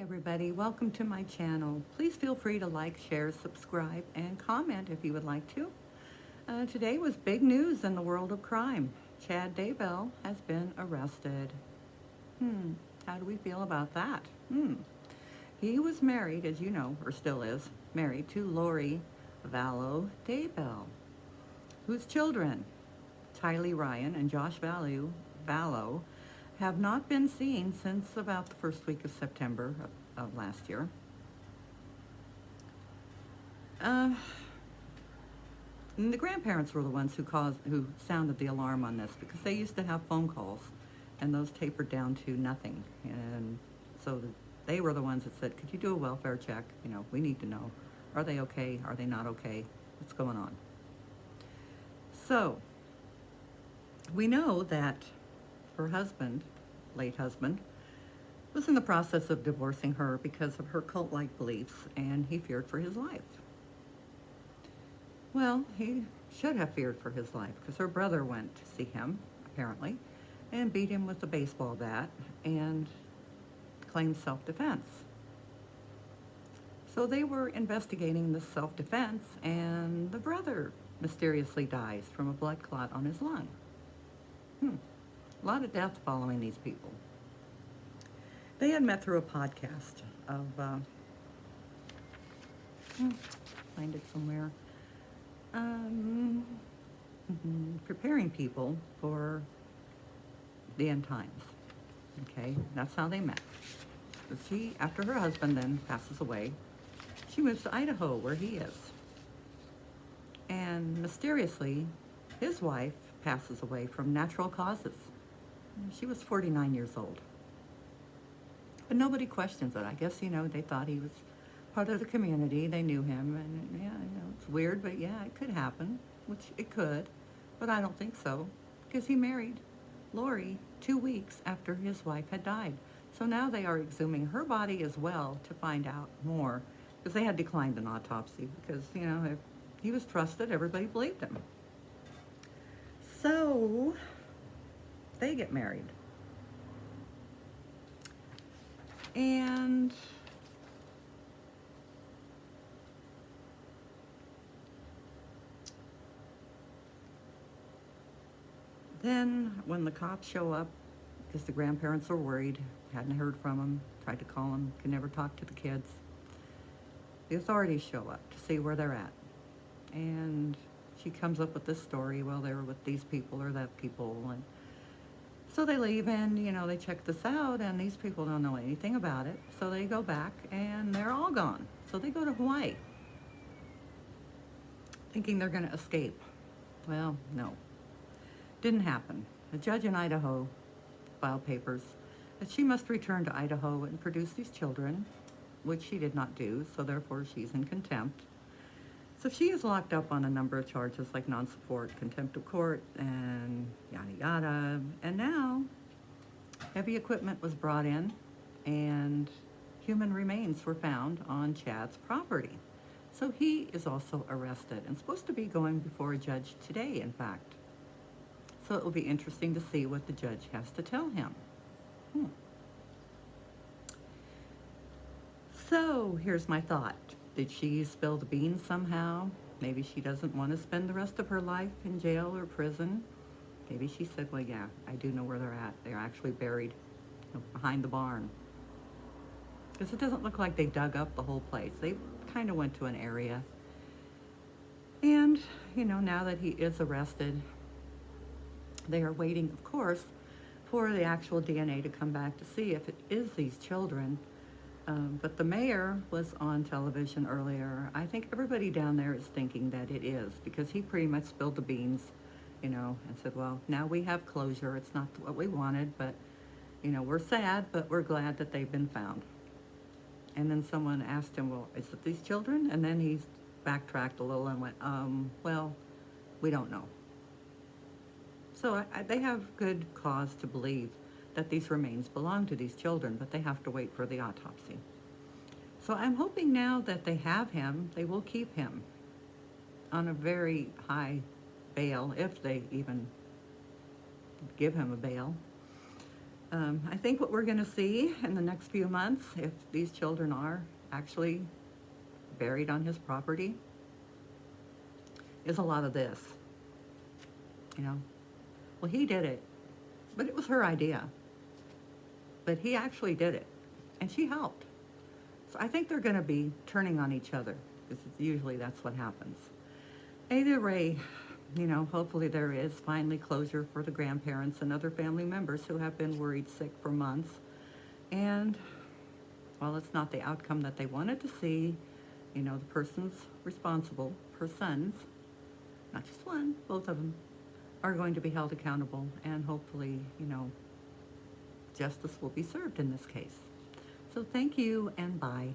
everybody, welcome to my channel. Please feel free to like, share, subscribe, and comment if you would like to. Today was big news in the world of crime. Chad Daybell has been arrested. How do we feel about that? He was married, as you know, or still is, married to Lori Vallow Daybell, whose children, Tylee Ryan and Josh Vallow, have not been seen since about the first week of September of last year. And the grandparents were the ones who sounded the alarm on this, because they used to have phone calls, and those tapered down to nothing. And so they were the ones that said, "Could you do a welfare check? We need to know. Are they okay? Are they not okay? What's going on?" So we know that her husband, late husband, was in the process of divorcing her because of her cult-like beliefs, and he feared for his life. Well, he should have feared for his life, because her brother went to see him, apparently, and beat him with a baseball bat and claimed self-defense. So they were investigating the self-defense, and the brother mysteriously dies from a blood clot on his lung. A lot of death following these people. They had met through a podcast of, find it somewhere, preparing people for the end times. Okay, that's how they met. So she, after her husband then passes away, she moves to Idaho, where he is. And mysteriously, his wife passes away from natural causes. She was 49 years old. But nobody questions it. I guess, they thought he was part of the community. They knew him. And yeah, it's weird, but yeah, it could happen, which it could. But I don't think so, because he married Lori 2 weeks after his wife had died. So now they are exhuming her body as well to find out more, because they had declined an autopsy, because, if he was trusted, everybody believed him. So they get married. And then when the cops show up, because the grandparents were worried, hadn't heard from them, tried to call them, could never talk to the kids, the authorities show up to see where they're at. And she comes up with this story, well, they were with these people or that people, and so they leave, and they check this out, and these people don't know anything about it. So they go back, and they're all gone. So they go to Hawaii, thinking they're going to escape. Well, no, didn't happen. A judge in Idaho filed papers that she must return to Idaho and produce these children, which she did not do. So therefore, she's in contempt. So she is locked up on a number of charges, like non-support, contempt of court, and yada yada. And now, heavy equipment was brought in, and human remains were found on Chad's property. So he is also arrested and supposed to be going before a judge today, in fact. So it will be interesting to see what the judge has to tell him. So here's my thought. Did she spill the beans somehow? Maybe she doesn't want to spend the rest of her life in jail or prison. Maybe she said, well, yeah, I do know where they're at. They're actually buried behind the barn. Because it doesn't look like they dug up the whole place. They kind of went to an area. And, now that he is arrested, they are waiting, of course, for the actual DNA to come back to see if it is these children. But the mayor was on television earlier. I think everybody down there is thinking that it is, because he pretty much spilled the beans, and said, well, now we have closure. It's not what we wanted, but, we're sad, but we're glad that they've been found. And then someone asked him, well, is it these children? And then he backtracked a little and went, well, we don't know. So they have good cause to believe that these remains belong to these children, but they have to wait for the autopsy. So I'm hoping now that they have him, they will keep him on a very high bail, if they even give him a bail. I think what we're going to see in the next few months, if these children are actually buried on his property, is a lot of this. You know, well, he did it, but it was her idea. But he actually did it, and she helped. So I think they're going to be turning on each other, because usually that's what happens. Either way, you know, hopefully there is finally closure for the grandparents and other family members who have been worried sick for months. And while it's not the outcome that they wanted to see, you know, the person's responsible, her sons, not just one, both of them, are going to be held accountable, and hopefully, you know, justice will be served in this case. So thank you, and bye.